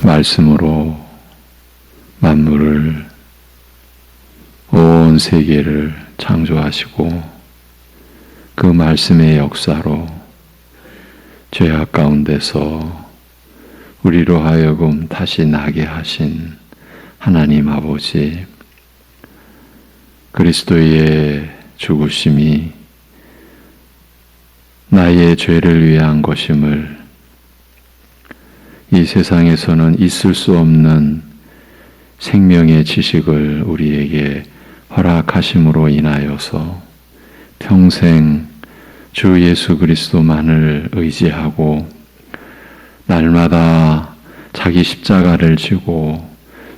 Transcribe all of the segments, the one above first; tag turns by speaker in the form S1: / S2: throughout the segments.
S1: 말씀으로 만물을, 온 세계를 창조하시고 그 말씀의 역사로 죄악 가운데서 우리로 하여금 다시 나게 하신 하나님 아버지, 그리스도의 죽으심이 나의 죄를 위한 것임을, 이 세상에서는 있을 수 없는 생명의 지식을 우리에게 허락하심으로 인하여서 평생 주 예수 그리스도만을 의지하고 날마다 자기 십자가를 지고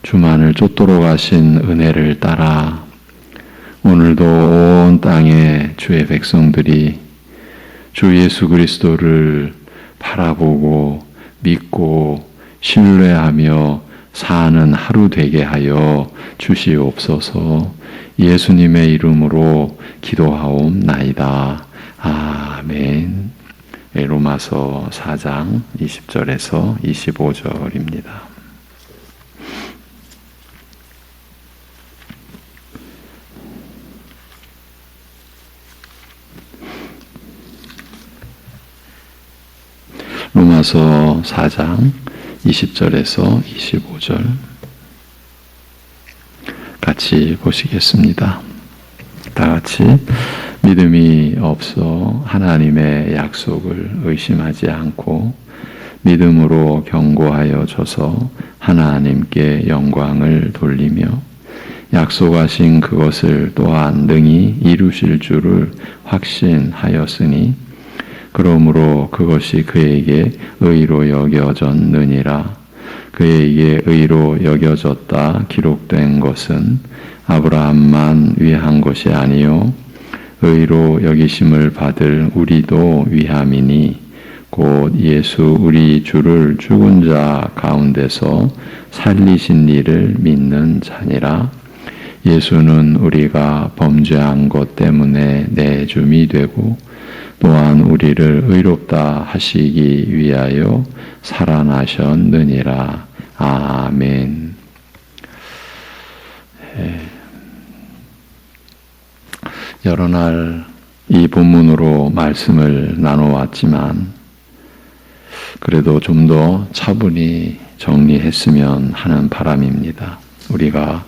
S1: 주만을 쫓도록 하신 은혜를 따라 오늘도 온 땅의 주의 백성들이 주 예수 그리스도를 바라보고 믿고 신뢰하며 사는 하루 되게 하여 주시옵소서. 예수님의 이름으로 기도하옵나이다. 아멘. 로마서 4장 20절에서 25절입니다. 로마서 4장 20절에서 25절 같이 보시겠습니다. 다 같이. 믿음이 없어 하나님의 약속을 의심하지 않고 믿음으로 경고하여 줘서 하나님께 영광을 돌리며 약속하신 그것을 또한 능히 이루실 줄을 확신하였으니 그러므로 그것이 그에게 의로 여겨졌느니라. 그에게 의로 여겨졌다 기록된 것은 아브라함만 위한 것이 아니요 의로 여기심을 받을 우리도 위함이니 곧 예수 우리 주를 죽은 자 가운데서 살리신 이를 믿는 자니라. 예수는 우리가 범죄한 것 때문에 내줌이 되고 또한 우리를 의롭다 하시기 위하여 살아나셨느니라. 아멘. 여러 날 이 본문으로 말씀을 나눠왔지만 그래도 좀 더 차분히 정리했으면 하는 바람입니다. 우리가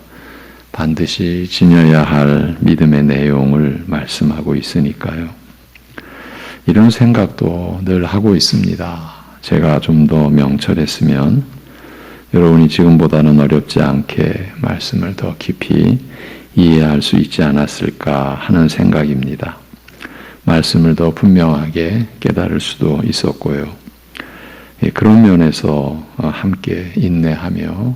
S1: 반드시 지녀야 할 믿음의 내용을 말씀하고 있으니까요. 이런 생각도 늘 하고 있습니다. 제가 좀 더 명철했으면 여러분이 지금보다는 어렵지 않게 말씀을 더 깊이 이해할 수 있지 않았을까 하는 생각입니다. 말씀을 더 분명하게 깨달을 수도 있었고요. 그런 면에서 함께 인내하며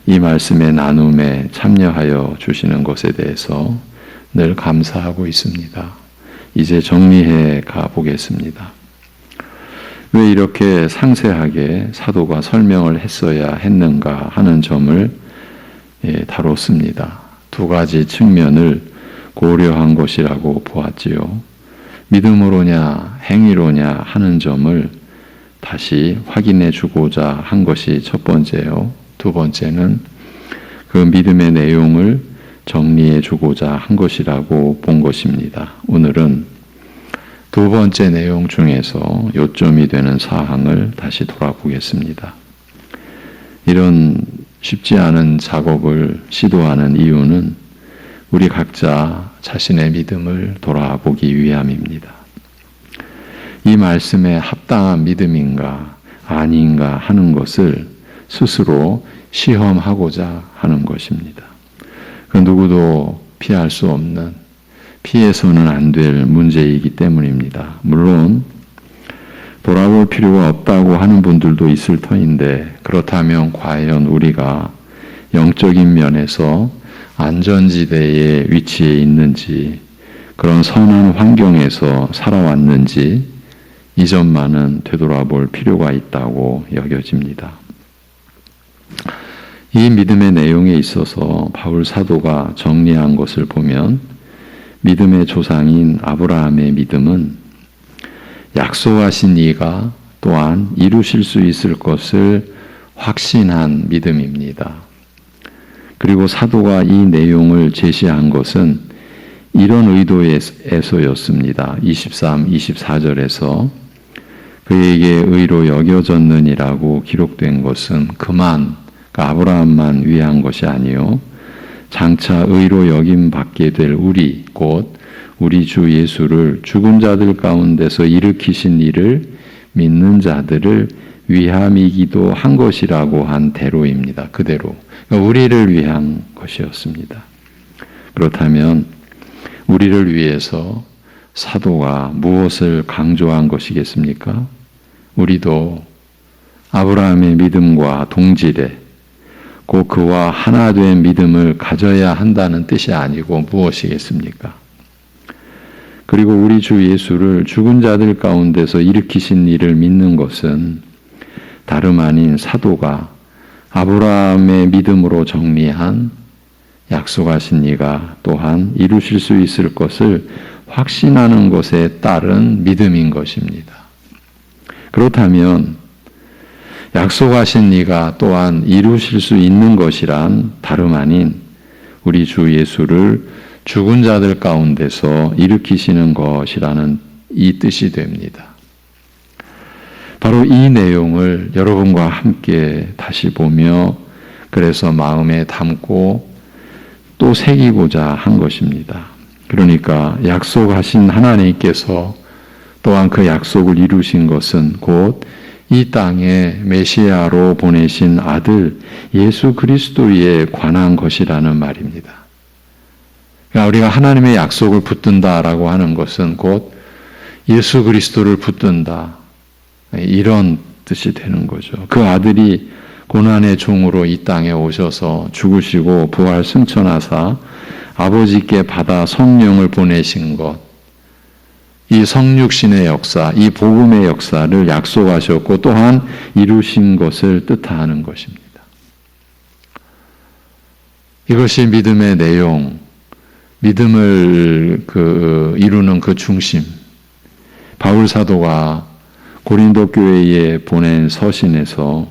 S1: 이 말씀의 나눔에 참여하여 주시는 것에 대해서 늘 감사하고 있습니다. 이제 정리해 가보겠습니다. 왜 이렇게 상세하게 사도가 설명을 했어야 했는가 하는 점을 다뤘습니다. 두 가지 측면을 고려한 것이라고 보았지요. 믿음으로냐 행위로냐 하는 점을 다시 확인해 주고자 한 것이 첫 번째요. 두 번째는 그 믿음의 내용을 정리해 주고자 한 것이라고 본 것입니다. 오늘은 두 번째 내용 중에서 요점이 되는 사항을 다시 돌아보겠습니다. 이런 쉽지 않은 작업을 시도하는 이유는 우리 각자 자신의 믿음을 돌아보기 위함입니다. 이 말씀에 합당한 믿음인가 아닌가 하는 것을 스스로 시험하고자 하는 것입니다. 그 누구도 피할 수 없는, 피해서는 안 될 문제이기 때문입니다. 물론 돌아볼 필요가 없다고 하는 분들도 있을 터인데 그렇다면 과연 우리가 영적인 면에서 안전지대에 위치해 있는지, 그런 선한 환경에서 살아왔는지 이 점만은 되돌아볼 필요가 있다고 여겨집니다. 이 믿음의 내용에 있어서 바울 사도가 정리한 것을 보면 믿음의 조상인 아브라함의 믿음은 약속하신 이가 또한 이루실 수 있을 것을 확신한 믿음입니다. 그리고 사도가 이 내용을 제시한 것은 이런 의도에서였습니다. 23, 24절에서 그에게 의로 여겨졌느니라고 기록된 것은 그만, 아브라함만 위한 것이 아니요 장차 의로 여김 받게 될 우리, 곧 우리 주 예수를 죽은 자들 가운데서 일으키신 이를 믿는 자들을 위함이기도 한 것이라고 한 대로입니다. 그대로. 그러니까 우리를 위한 것이었습니다. 그렇다면 우리를 위해서 사도가 무엇을 강조한 것이겠습니까? 우리도 아브라함의 믿음과 동질에 곧 그와 하나 된 믿음을 가져야 한다는 뜻이 아니고 무엇이겠습니까? 그리고 우리 주 예수를 죽은 자들 가운데서 일으키신 이를 믿는 것은 다름 아닌 사도가 아브라함의 믿음으로 정리한 약속하신 이가 또한 이루실 수 있을 것을 확신하는 것에 따른 믿음인 것입니다. 그렇다면 약속하신 이가 또한 이루실 수 있는 것이란 다름 아닌 우리 주 예수를 죽은 자들 가운데서 일으키시는 것이라는 이 뜻이 됩니다. 바로 이 내용을 여러분과 함께 다시 보며 그래서 마음에 담고 또 새기고자 한 것입니다. 그러니까 약속하신 하나님께서 또한 그 약속을 이루신 것은 곧 이 땅에 메시아로 보내신 아들 예수 그리스도에 관한 것이라는 말입니다. 그러니까 우리가 하나님의 약속을 붙든다라고 하는 것은 곧 예수 그리스도를 붙든다. 이런 뜻이 되는 거죠. 그 아들이 고난의 종으로 이 땅에 오셔서 죽으시고 부활 승천하사 아버지께 받아 성령을 보내신 것, 이 성육신의 역사, 이 복음의 역사를 약속하셨고 또한 이루신 것을 뜻하는 것입니다. 이것이 믿음의 내용, 믿음을 이루는 그 중심. 바울 사도가 고린도 교회에 보낸 서신에서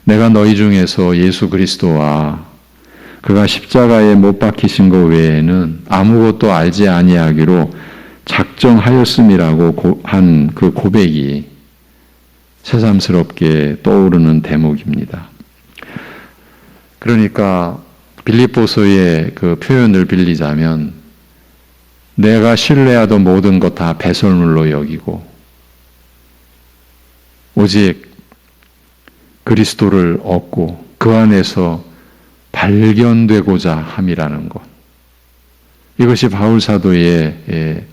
S1: 내가 너희 중에서 예수 그리스도와 그가 십자가에 못 박히신 것 외에는 아무것도 알지 아니하기로 작정하였음이라고 한 그 고백이 새삼스럽게 떠오르는 대목입니다. 그러니까 빌립보서의 그 표현을 빌리자면 내가 신뢰하던 모든 것 다 배설물로 여기고 오직 그리스도를 얻고 그 안에서 발견되고자 함이라는 것. 이것이 바울 사도의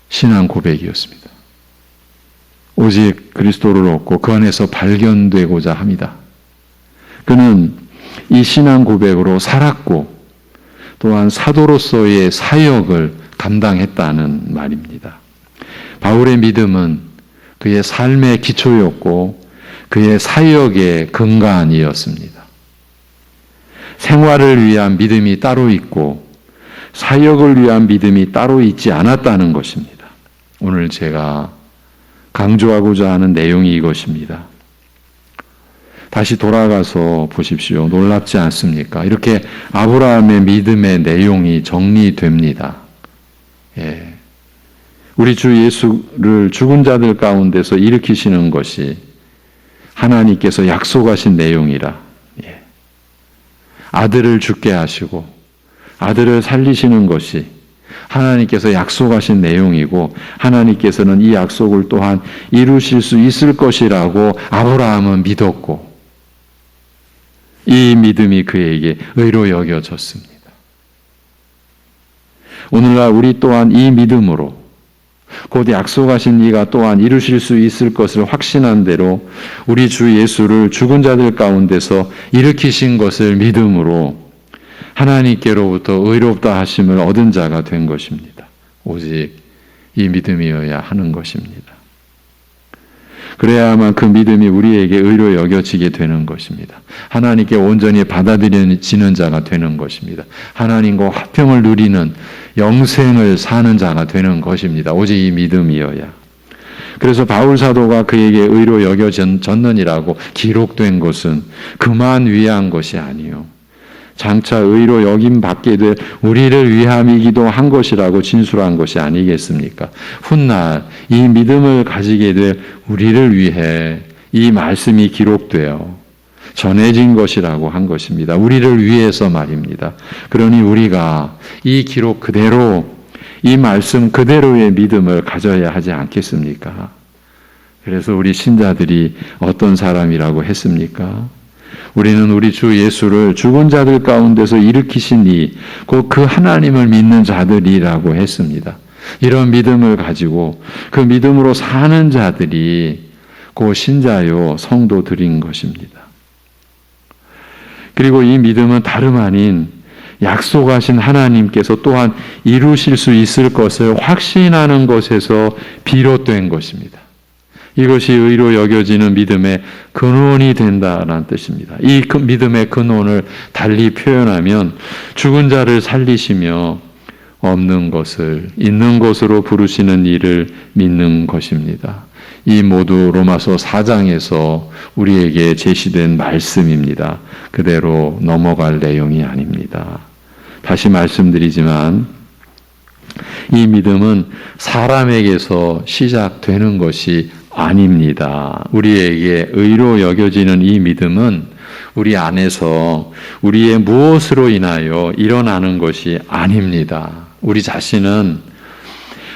S1: 신앙 고백이었습니다. 오직 그리스도를 얻고 그 안에서 발견되고자 합니다. 그는 이 신앙 고백으로 살았고 또한 사도로서의 사역을 감당했다는 말입니다. 바울의 믿음은 그의 삶의 기초였고 그의 사역의 근간이었습니다. 생활을 위한 믿음이 따로 있고 사역을 위한 믿음이 따로 있지 않았다는 것입니다. 오늘 제가 강조하고자 하는 내용이 이것입니다. 다시 돌아가서 보십시오. 놀랍지 않습니까? 이렇게 아브라함의 믿음의 내용이 정리됩니다. 우리 주 예수를 죽은 자들 가운데서 일으키시는 것이 하나님께서 약속하신 내용이라. 아들을 죽게 하시고 아들을 살리시는 것이 하나님께서 약속하신 내용이고 하나님께서는 이 약속을 또한 이루실 수 있을 것이라고 아브라함은 믿었고 이 믿음이 그에게 의로 여겨졌습니다. 오늘날 우리 또한 이 믿음으로 곧 약속하신 이가 또한 이루실 수 있을 것을 확신한 대로 우리 주 예수를 죽은 자들 가운데서 일으키신 것을 믿음으로 하나님께로부터 의롭다 하심을 얻은 자가 된 것입니다. 오직 이 믿음이어야 하는 것입니다. 그래야만 그 믿음이 우리에게 의로 여겨지게 되는 것입니다. 하나님께 온전히 받아들여지는 자가 되는 것입니다. 하나님과 화평을 누리는 영생을 사는 자가 되는 것입니다. 오직 이 믿음이어야. 그래서 바울 사도가 그에게 의로 여겨졌느니라고 기록된 것은 그만 위한 것이 아니요 장차 의로 여김 받게 될 우리를 위함이기도 한 것이라고 진술한 것이 아니겠습니까? 훗날 이 믿음을 가지게 될 우리를 위해 이 말씀이 기록되어 전해진 것이라고 한 것입니다. 우리를 위해서 말입니다. 그러니 우리가 이 기록 그대로 이 말씀 그대로의 믿음을 가져야 하지 않겠습니까? 그래서 우리 신자들이 어떤 사람이라고 했습니까? 우리는 우리 주 예수를 죽은 자들 가운데서 일으키신 이, 곧 그 하나님을 믿는 자들이라고 했습니다. 이런 믿음을 가지고 그 믿음으로 사는 자들이 그 신자요 성도들인 것입니다. 그리고 이 믿음은 다름 아닌 약속하신 하나님께서 또한 이루실 수 있을 것을 확신하는 것에서 비롯된 것입니다. 이것이 의로 여겨지는 믿음의 근원이 된다는 뜻입니다. 이 믿음의 근원을 달리 표현하면 죽은 자를 살리시며 없는 것을 있는 것으로 부르시는 일을 믿는 것입니다. 이 모두 로마서 4장에서 우리에게 제시된 말씀입니다. 그대로 넘어갈 내용이 아닙니다. 다시 말씀드리지만 이 믿음은 사람에게서 시작되는 것이 아닙니다. 우리에게 의로 여겨지는 이 믿음은 우리 안에서 우리의 무엇으로 인하여 일어나는 것이 아닙니다. 우리 자신은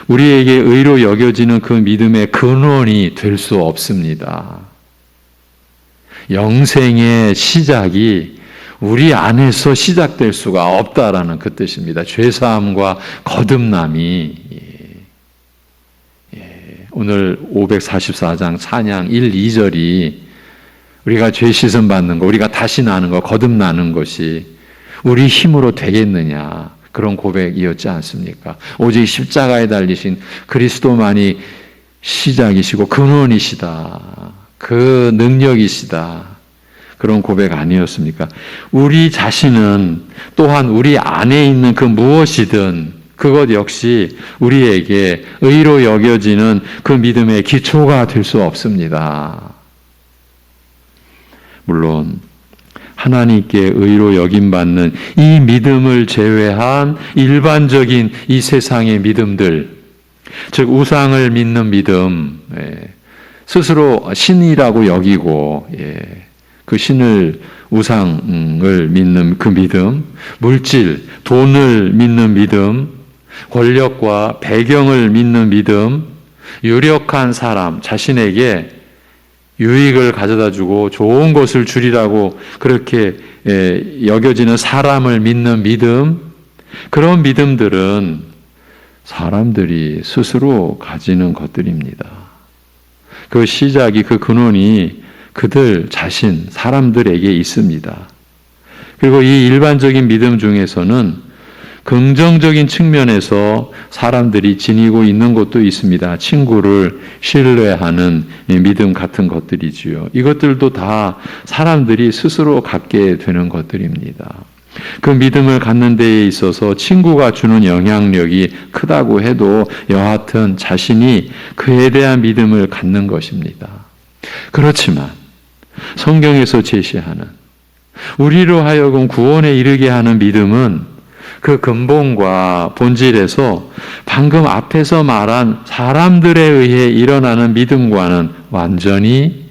S1: 우리에게 의로 여겨지는 그 믿음의 근원이 될 수 없습니다. 영생의 시작이 우리 안에서 시작될 수가 없다라는 그 뜻입니다. 죄사함과 거듭남이 오늘 544장 찬양 1, 2절이 우리가 죄 씻음 받는 거, 우리가 다시 나는 거, 거듭나는 것이 우리 힘으로 되겠느냐 그런 고백이었지 않습니까? 오직 십자가에 달리신 그리스도만이 시작이시고 근원이시다. 그 능력이시다. 그런 고백 아니었습니까? 우리 자신은 또한 우리 안에 있는 그 무엇이든 그것 역시 우리에게 의로 여겨지는 그 믿음의 기초가 될 수 없습니다. 물론 하나님께 의로 여김받는 이 믿음을 제외한 일반적인 이 세상의 믿음들, 즉 우상을 믿는 믿음, 스스로 신이라고 여기고 그 신을 우상을 믿는 그 믿음, 물질, 돈을 믿는 믿음, 권력과 배경을 믿는 믿음, 유력한 사람, 자신에게 유익을 가져다 주고 좋은 것을 주리라고 그렇게 여겨지는 사람을 믿는 믿음, 그런 믿음들은 사람들이 스스로 가지는 것들입니다. 그 시작이, 그 근원이 그들 자신, 사람들에게 있습니다. 그리고 이 일반적인 믿음 중에서는 긍정적인 측면에서 사람들이 지니고 있는 것도 있습니다. 친구를 신뢰하는 믿음 같은 것들이지요. 이것들도 다 사람들이 스스로 갖게 되는 것들입니다. 그 믿음을 갖는 데에 있어서 친구가 주는 영향력이 크다고 해도 여하튼 자신이 그에 대한 믿음을 갖는 것입니다. 그렇지만 성경에서 제시하는 우리로 하여금 구원에 이르게 하는 믿음은 그 근본과 본질에서 방금 앞에서 말한 사람들에 의해 일어나는 믿음과는 완전히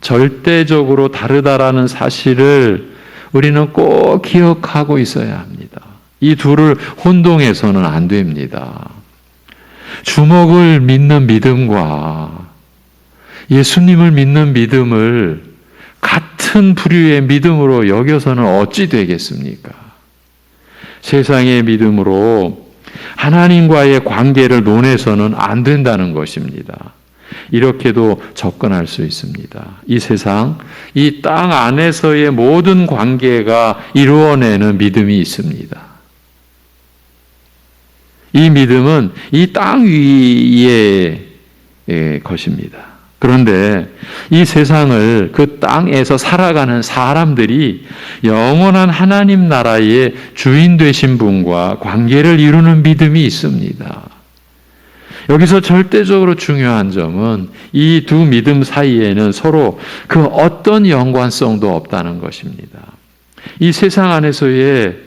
S1: 절대적으로 다르다라는 사실을 우리는 꼭 기억하고 있어야 합니다. 이 둘을 혼동해서는 안 됩니다. 주먹을 믿는 믿음과 예수님을 믿는 믿음을 같은 부류의 믿음으로 여겨서는 어찌 되겠습니까? 세상의 믿음으로 하나님과의 관계를 논해서는 안 된다는 것입니다. 이렇게도 접근할 수 있습니다. 이 세상, 이 땅 안에서의 모든 관계가 이루어내는 믿음이 있습니다. 이 믿음은 이 땅 위의 것입니다. 그런데 이 세상을 그 땅에서 살아가는 사람들이 영원한 하나님 나라의 주인 되신 분과 관계를 이루는 믿음이 있습니다. 여기서 절대적으로 중요한 점은 이 두 믿음 사이에는 서로 그 어떤 연관성도 없다는 것입니다. 이 세상 안에서의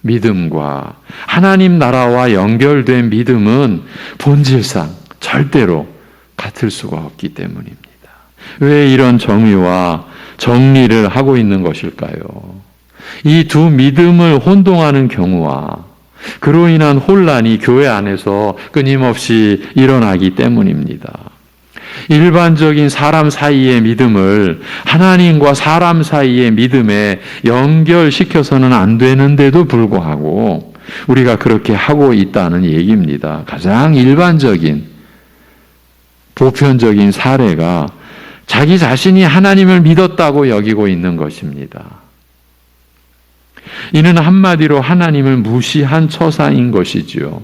S1: 믿음과 하나님 나라와 연결된 믿음은 본질상 절대로 같을 수가 없기 때문입니다. 왜 이런 정의와 정리를 하고 있는 것일까요? 이 두 믿음을 혼동하는 경우와 그로 인한 혼란이 교회 안에서 끊임없이 일어나기 때문입니다. 일반적인 사람 사이의 믿음을 하나님과 사람 사이의 믿음에 연결시켜서는 안 되는데도 불구하고 우리가 그렇게 하고 있다는 얘기입니다. 가장 일반적인 보편적인 사례가 자기 자신이 하나님을 믿었다고 여기고 있는 것입니다. 이는 한마디로 하나님을 무시한 처사인 것이지요.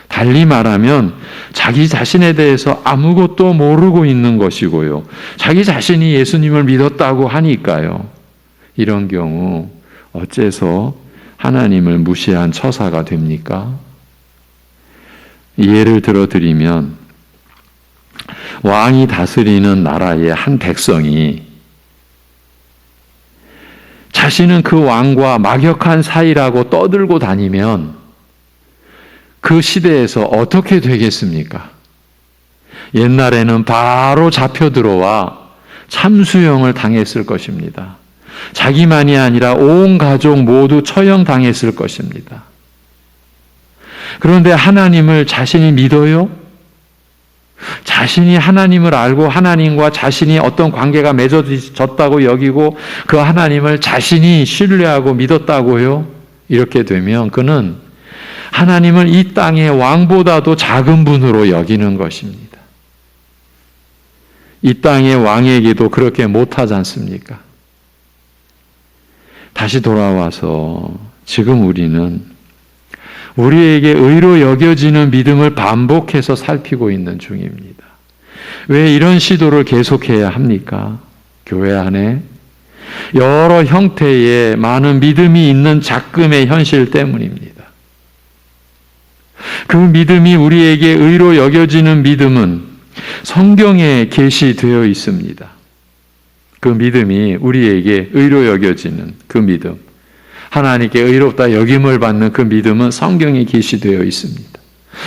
S1: 달리 말하면 자기 자신에 대해서 아무것도 모르고 있는 것이고요. 자기 자신이 예수님을 믿었다고 하니까요. 이런 경우 어째서 하나님을 무시한 처사가 됩니까? 예를 들어 드리면 왕이 다스리는 나라의 한 백성이 자신은 그 왕과 막역한 사이라고 떠들고 다니면 그 시대에서 어떻게 되겠습니까? 옛날에는 바로 잡혀 들어와 참수형을 당했을 것입니다. 자기만이 아니라 온 가족 모두 처형당했을 것입니다. 그런데 하나님을 자신이 믿어요? 자신이 하나님을 알고 하나님과 자신이 어떤 관계가 맺어졌다고 여기고 그 하나님을 자신이 신뢰하고 믿었다고요? 이렇게 되면 그는 하나님을 이 땅의 왕보다도 작은 분으로 여기는 것입니다. 이 땅의 왕에게도 그렇게 못하지 않습니까? 다시 돌아와서 지금 우리는 우리에게 의로 여겨지는 믿음을 반복해서 살피고 있는 중입니다. 왜 이런 시도를 계속해야 합니까? 교회 안에 여러 형태의 많은 믿음이 있는 작금의 현실 때문입니다. 그 믿음이 우리에게 의로 여겨지는 믿음은 성경에 계시되어 있습니다. 그 믿음이 우리에게 의로 여겨지는 그 믿음, 하나님께 의롭다 여김을 받는 그 믿음은 성경에 계시되어 있습니다.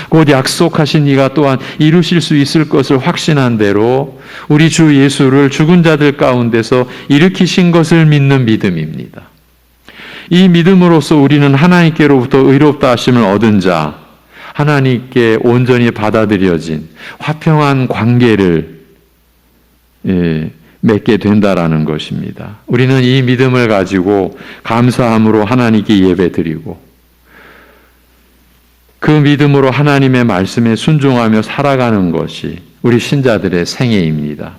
S1: 곧 약속하신 이가 또한 이루실 수 있을 것을 확신한 대로 우리 주 예수를 죽은 자들 가운데서 일으키신 것을 믿는 믿음입니다. 이 믿음으로써 우리는 하나님께로부터 의롭다 하심을 얻은 자, 하나님께 온전히 받아들여진 화평한 관계를 맺게 된다라는 것입니다. 우리는 이 믿음을 가지고 감사함으로 하나님께 예배드리고 그 믿음으로 하나님의 말씀에 순종하며 살아가는 것이 우리 신자들의 생애입니다.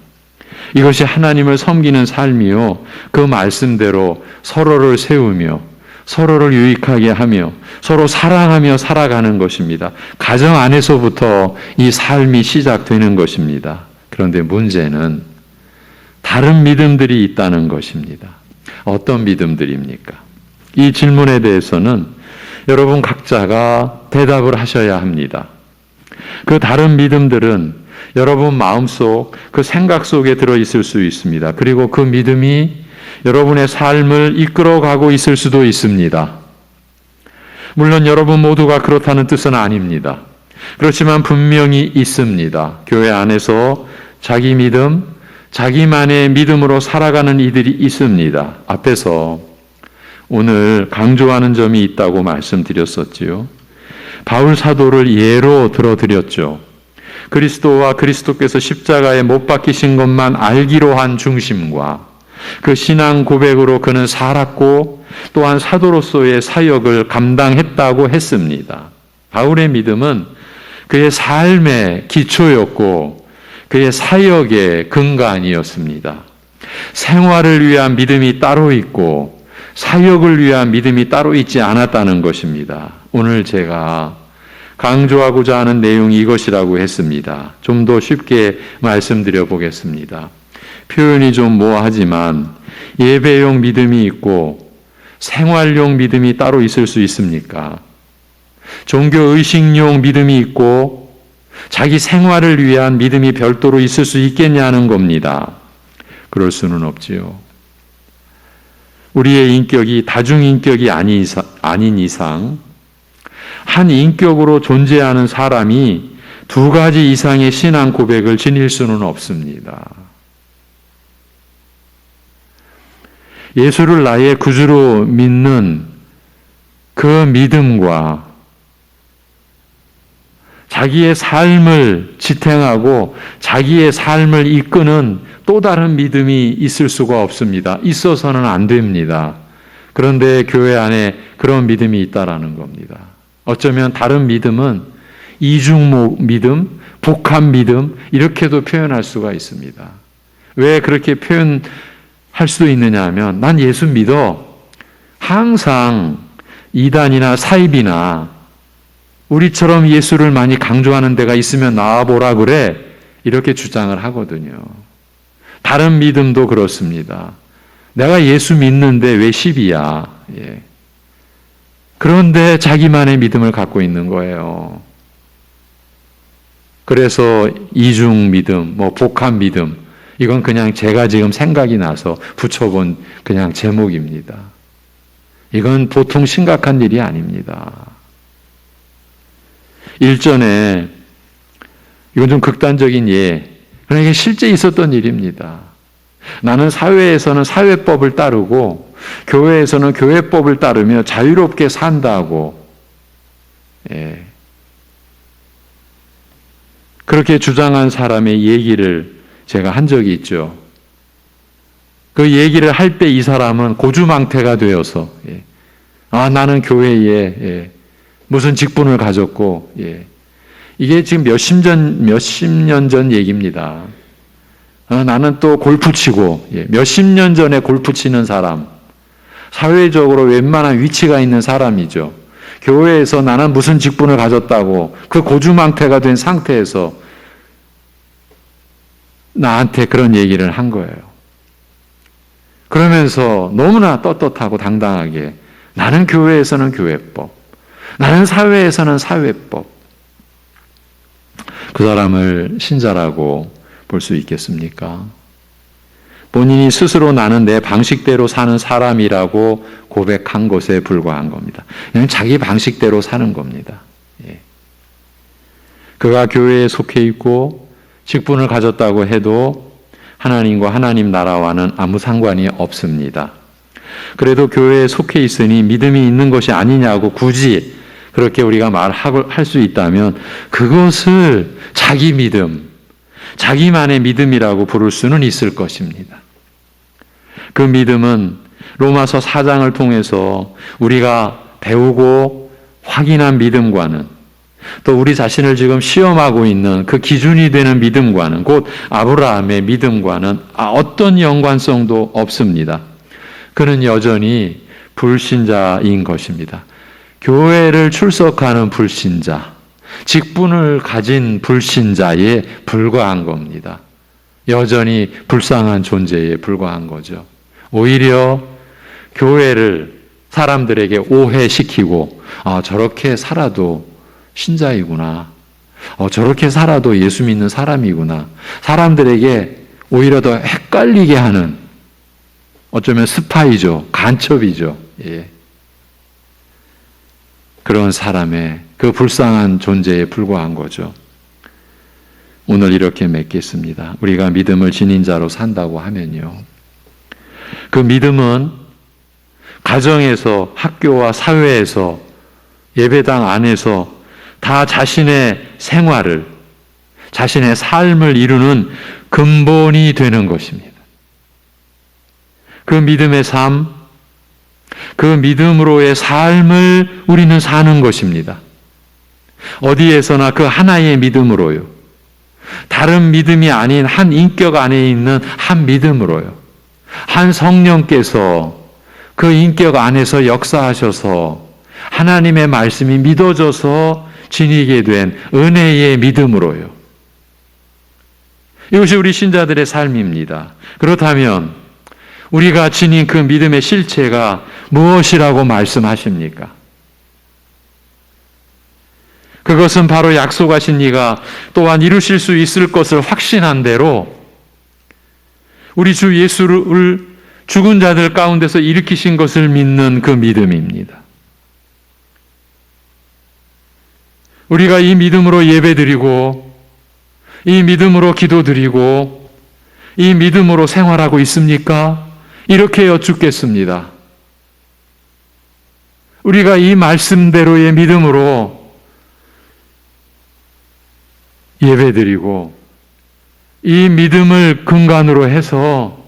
S1: 이것이 하나님을 섬기는 삶이요, 그 말씀대로 서로를 세우며 서로를 유익하게 하며 서로 사랑하며 살아가는 것입니다. 가정 안에서부터 이 삶이 시작되는 것입니다. 그런데 문제는 다른 믿음들이 있다는 것입니다. 어떤 믿음들입니까? 이 질문에 대해서는 여러분 각자가 대답을 하셔야 합니다. 그 다른 믿음들은 여러분 마음속, 그 생각 속에 들어있을 수 있습니다. 그리고 그 믿음이 여러분의 삶을 이끌어가고 있을 수도 있습니다. 물론 여러분 모두가 그렇다는 뜻은 아닙니다. 그렇지만 분명히 있습니다. 교회 안에서 자기 믿음, 자기만의 믿음으로 살아가는 이들이 있습니다. 앞에서 오늘 강조하는 점이 있다고 말씀드렸었지요. 바울 사도를 예로 들어드렸죠. 그리스도와 그리스도께서 십자가에 못 박히신 것만 알기로 한 중심과 그 신앙 고백으로 그는 살았고 또한 사도로서의 사역을 감당했다고 했습니다. 바울의 믿음은 그의 삶의 기초였고 그의 사역의 근간이었습니다. 생활을 위한 믿음이 따로 있고 사역을 위한 믿음이 따로 있지 않았다는 것입니다. 오늘 제가 강조하고자 하는 내용이 이것이라고 했습니다. 좀 더 쉽게 말씀드려 보겠습니다. 표현이 좀 모호하지만 예배용 믿음이 있고 생활용 믿음이 따로 있을 수 있습니까? 종교의식용 믿음이 있고 자기 생활을 위한 믿음이 별도로 있을 수 있겠냐는 겁니다. 그럴 수는 없지요. 우리의 인격이 다중인격이 아닌 이상 한 인격으로 존재하는 사람이 두 가지 이상의 신앙 고백을 지닐 수는 없습니다. 예수를 나의 구주로 믿는 그 믿음과 자기의 삶을 지탱하고 자기의 삶을 이끄는 또 다른 믿음이 있을 수가 없습니다. 있어서는 안 됩니다. 그런데 교회 안에 그런 믿음이 있다라는 겁니다. 어쩌면 다른 믿음은 이중 믿음, 복합 믿음 이렇게도 표현할 수가 있습니다. 왜 그렇게 표현할 수 있느냐 하면 난 예수 믿어. 항상 이단이나 사입이나 우리처럼 예수를 많이 강조하는 데가 있으면 나와보라 그래. 이렇게 주장을 하거든요. 다른 믿음도 그렇습니다. 내가 예수 믿는데 왜 시비야? 예. 그런데 자기만의 믿음을 갖고 있는 거예요. 그래서 이중 믿음, 복합 믿음, 이건 그냥 제가 지금 생각이 나서 붙여본 그냥 제목입니다. 이건 보통 심각한 일이 아닙니다. 일전에 이건 좀 극단적인 그러나 이게 실제 있었던 일입니다. 나는 사회에서는 사회법을 따르고 교회에서는 교회법을 따르며 자유롭게 산다고 그렇게 주장한 사람의 얘기를 제가 한 적이 있죠. 그 얘기를 할 때 이 사람은 고주망태가 되어서 나는 교회에 무슨 직분을 가졌고 이게 지금 몇십 년 전 얘기입니다. 나는 또 골프 치고 몇십 년 전에 골프 치는 사람, 사회적으로 웬만한 위치가 있는 사람이죠. 교회에서 나는 무슨 직분을 가졌다고 그 고주망태가 된 상태에서 나한테 그런 얘기를 한 거예요. 그러면서 너무나 떳떳하고 당당하게 나는 교회에서는 교회법, 나는 사회에서는 사회법. 그 사람을 신자라고 볼 수 있겠습니까? 본인이 스스로 나는 내 방식대로 사는 사람이라고 고백한 것에 불과한 겁니다. 그냥 자기 방식대로 사는 겁니다. 그가 교회에 속해 있고 직분을 가졌다고 해도 하나님과 하나님 나라와는 아무 상관이 없습니다. 그래도 교회에 속해 있으니 믿음이 있는 것이 아니냐고 굳이 그렇게 우리가 말할 수 있다면 그것을 자기 믿음, 자기만의 믿음이라고 부를 수는 있을 것입니다. 그 믿음은 로마서 4장을 통해서 우리가 배우고 확인한 믿음과는 또 우리 자신을 지금 시험하고 있는 그 기준이 되는 믿음과는 곧 아브라함의 믿음과는 어떤 연관성도 없습니다. 그는 여전히 불신자인 것입니다. 교회를 출석하는 불신자, 직분을 가진 불신자에 불과한 겁니다. 여전히 불쌍한 존재에 불과한 거죠. 오히려 교회를 사람들에게 오해시키고 저렇게 살아도 신자이구나. 저렇게 살아도 예수 믿는 사람이구나. 사람들에게 오히려 더 헷갈리게 하는 어쩌면 스파이죠. 간첩이죠. 그런 사람의 그 불쌍한 존재에 불과한 거죠. 오늘 이렇게 맺겠습니다. 우리가 믿음을 지닌 자로 산다고 하면요. 그 믿음은 가정에서, 학교와 사회에서, 예배당 안에서 다 자신의 생활을, 자신의 삶을 이루는 근본이 되는 것입니다. 그 믿음의 삶, 그 믿음으로의 삶을 우리는 사는 것입니다. 어디에서나 그 하나의 믿음으로요. 다른 믿음이 아닌 한 인격 안에 있는 한 믿음으로요. 한 성령께서 그 인격 안에서 역사하셔서 하나님의 말씀이 믿어져서 지니게 된 은혜의 믿음으로요. 이것이 우리 신자들의 삶입니다. 그렇다면 우리가 지닌 그 믿음의 실체가 무엇이라고 말씀하십니까? 그것은 바로 약속하신 이가 또한 이루실 수 있을 것을 확신한 대로 우리 주 예수를 죽은 자들 가운데서 일으키신 것을 믿는 그 믿음입니다. 우리가 이 믿음으로 예배드리고 이 믿음으로 기도드리고 이 믿음으로 생활하고 있습니까? 이렇게 여쭙겠습니다. 우리가 이 말씀대로의 믿음으로 예배드리고 이 믿음을 근간으로 해서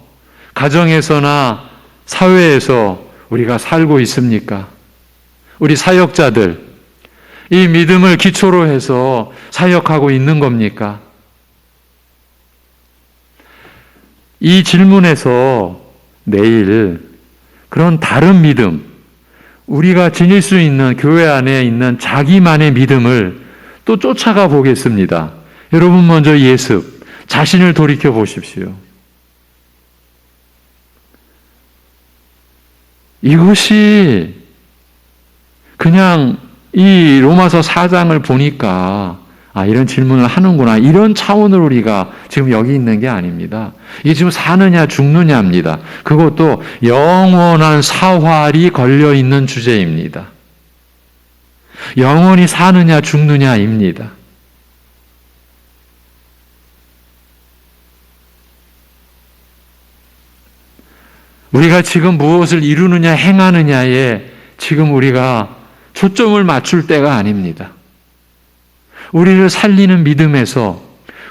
S1: 가정에서나 사회에서 우리가 살고 있습니까? 우리 사역자들 이 믿음을 기초로 해서 사역하고 있는 겁니까? 이 질문에서 내일 그런 다른 믿음, 우리가 지닐 수 있는 교회 안에 있는 자기만의 믿음을 또 쫓아가 보겠습니다. 여러분 먼저 예습, 자신을 돌이켜 보십시오. 이것이 그냥 이 로마서 4장을 보니까 이런 질문을 하는구나. 이런 차원으로 우리가 지금 여기 있는 게 아닙니다. 이게 지금 사느냐 죽느냐입니다. 그것도 영원한 사활이 걸려 있는 주제입니다. 영원히 사느냐 죽느냐입니다. 우리가 지금 무엇을 이루느냐 행하느냐에 지금 우리가 초점을 맞출 때가 아닙니다. 우리를 살리는 믿음에서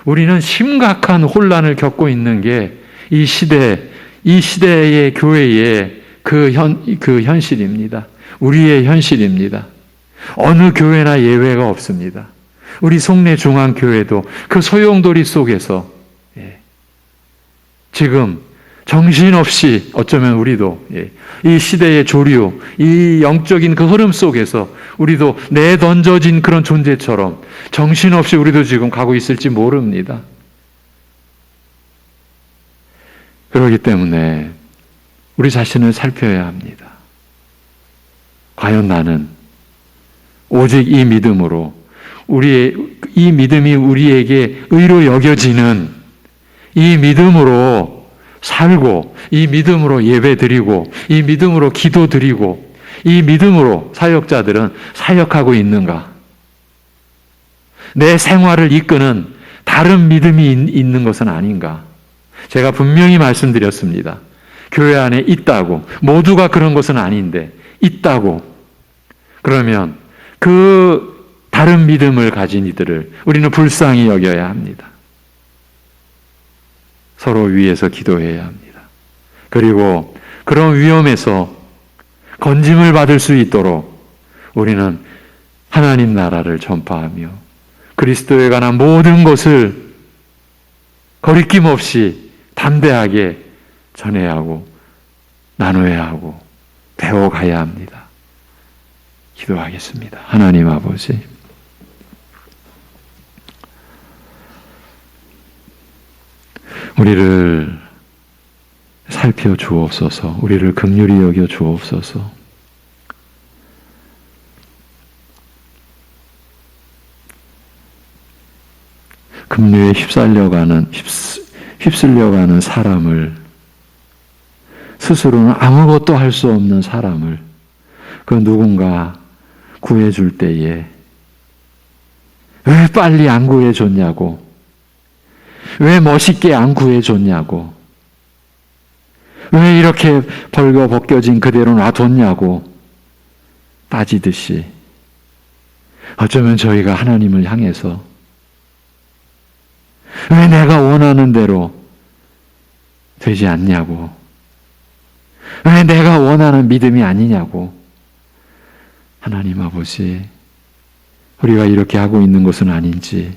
S1: 우리는 심각한 혼란을 겪고 있는 게 이 시대의 교회의 그 현실입니다. 우리의 현실입니다. 어느 교회나 예외가 없습니다. 우리 송내 중앙교회도 그 소용돌이 속에서 지금 정신없이 어쩌면 우리도 이 시대의 조류, 이 영적인 그 흐름 속에서 우리도 내던져진 그런 존재처럼 정신없이 우리도 지금 가고 있을지 모릅니다. 그렇기 때문에 우리 자신을 살펴야 합니다. 과연 나는 오직 이 믿음으로 이 믿음이 우리에게 의로 여겨지는 이 믿음으로 살고 이 믿음으로 예배드리고 이 믿음으로 기도드리고 이 믿음으로 사역자들은 사역하고 있는가? 내 생활을 이끄는 다른 믿음이 있는 것은 아닌가? 제가 분명히 말씀드렸습니다. 교회 안에 있다고. 모두가 그런 것은 아닌데 있다고. 그러면 그 다른 믿음을 가진 이들을 우리는 불쌍히 여겨야 합니다. 서로 위해서 기도해야 합니다. 그리고 그런 위험에서 건짐을 받을 수 있도록 우리는 하나님 나라를 전파하며 그리스도에 관한 모든 것을 거리낌 없이 담대하게 전해야 하고 나눠야 하고 배워가야 합니다. 기도하겠습니다. 하나님 아버지, 우리를 살펴 주옵소서. 우리를 긍휼히 여겨 주옵소서. 급류에 휩쓸려가는 사람을, 스스로는 아무것도 할 수 없는 사람을 그 누군가 구해줄 때에 왜 빨리 안 구해줬냐고, 왜 멋있게 안 구해줬냐고, 왜 이렇게 벌거벗겨진 그대로 놔뒀냐고 따지듯이 어쩌면 저희가 하나님을 향해서 왜 내가 원하는 대로 되지 않냐고, 왜 내가 원하는 믿음이 아니냐고, 하나님 아버지, 우리가 이렇게 하고 있는 것은 아닌지,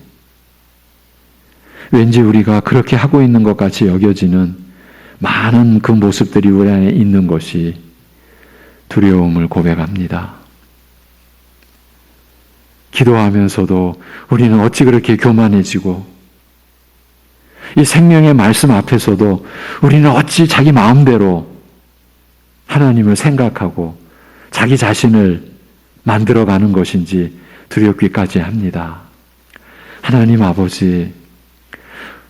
S1: 왠지 우리가 그렇게 하고 있는 것 같이 여겨지는 많은 그 모습들이 우리 안에 있는 것이 두려움을 고백합니다. 기도하면서도 우리는 어찌 그렇게 교만해지고, 이 생명의 말씀 앞에서도 우리는 어찌 자기 마음대로 하나님을 생각하고 자기 자신을 만들어가는 것인지 두렵기까지 합니다. 하나님 아버지,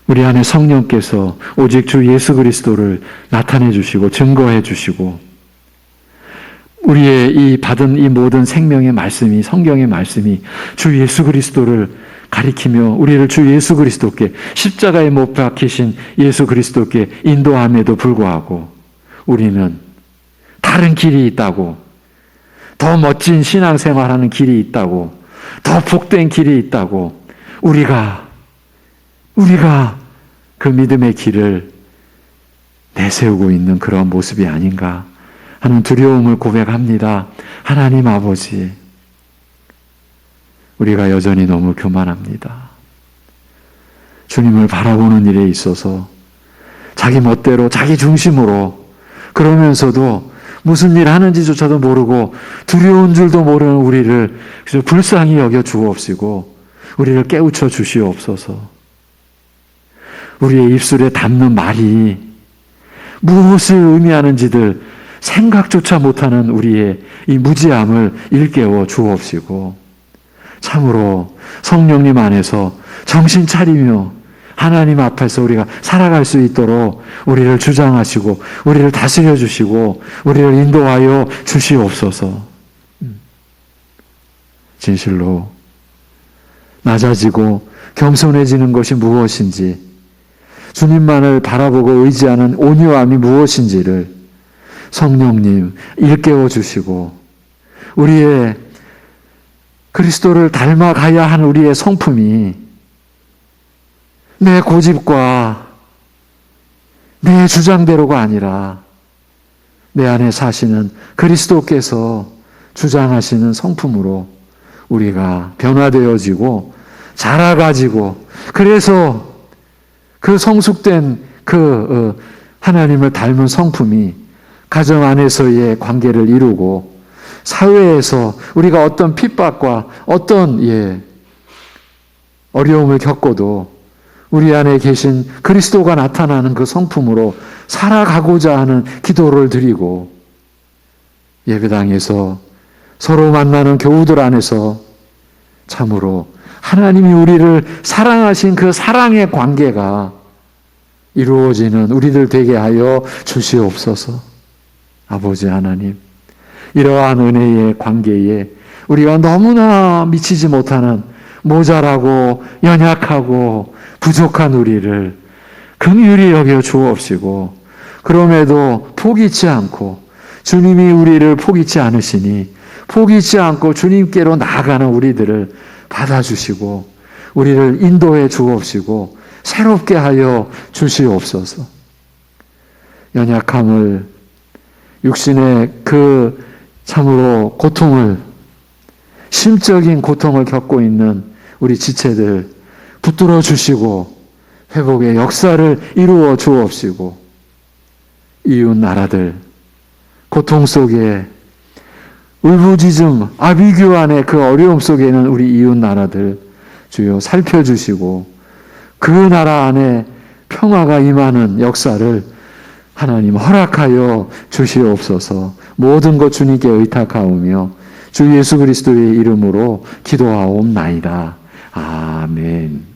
S1: 우리 안에 성령께서 오직 주 예수 그리스도를 나타내 주시고 증거해 주시고 우리의 이 받은 이 모든 생명의 말씀이, 성경의 말씀이 주 예수 그리스도를 가리키며 우리를 주 예수 그리스도께, 십자가에 못 박히신 예수 그리스도께 인도함에도 불구하고 우리는 다른 길이 있다고, 더 멋진 신앙생활하는 길이 있다고, 더 복된 길이 있다고, 우리가 그 믿음의 길을 내세우고 있는 그런 모습이 아닌가 하는 두려움을 고백합니다. 하나님 아버지, 우리가 여전히 너무 교만합니다. 주님을 바라보는 일에 있어서 자기 멋대로, 자기 중심으로, 그러면서도 무슨 일 하는지조차도 모르고 두려운 줄도 모르는 우리를 불쌍히 여겨 주옵시고 우리를 깨우쳐 주시옵소서. 우리의 입술에 담는 말이 무엇을 의미하는지들 생각조차 못하는 우리의 이 무지함을 일깨워 주옵시고 참으로 성령님 안에서 정신 차리며 하나님 앞에서 우리가 살아갈 수 있도록 우리를 주장하시고 우리를 다스려 주시고 우리를 인도하여 주시옵소서. 진실로 낮아지고 겸손해지는 것이 무엇인지, 주님만을 바라보고 의지하는 온유함이 무엇인지를 성령님 일깨워 주시고 우리의 그리스도를 닮아가야 하는 우리의 성품이 내 고집과 내 주장대로가 아니라 내 안에 사시는 그리스도께서 주장하시는 성품으로 우리가 변화되어지고 자라가지고, 그래서 그 성숙된 그 하나님을 닮은 성품이 가정 안에서의 관계를 이루고 사회에서 우리가 어떤 핍박과 어떤 어려움을 겪어도 우리 안에 계신 그리스도가 나타나는 그 성품으로 살아가고자 하는 기도를 드리고, 예배당에서 서로 만나는 교우들 안에서 참으로 하나님이 우리를 사랑하신 그 사랑의 관계가 이루어지는 우리들 되게 하여 주시옵소서. 아버지 하나님, 이러한 은혜의 관계에 우리가 너무나 미치지 못하는 모자라고 연약하고 부족한 우리를 긍휼히 여겨 주옵시고, 그럼에도 포기치 않고 주님이 우리를 포기치 않으시니 포기치 않고 주님께로 나아가는 우리들을 받아주시고 우리를 인도해 주옵시고 새롭게 하여 주시옵소서. 연약함을, 육신의 그 참으로 고통을, 심적인 고통을 겪고 있는 우리 지체들 붙들어 주시고 회복의 역사를 이루어 주옵시고, 이웃 나라들 고통 속에 울부짖음, 아비규환의 그 어려움 속에 있는 우리 이웃 나라들 주여 살펴주시고 그 나라 안에 평화가 임하는 역사를 하나님 허락하여 주시옵소서. 모든 것 주님께 의탁하오며 주 예수 그리스도의 이름으로 기도하옵나이다. 아멘.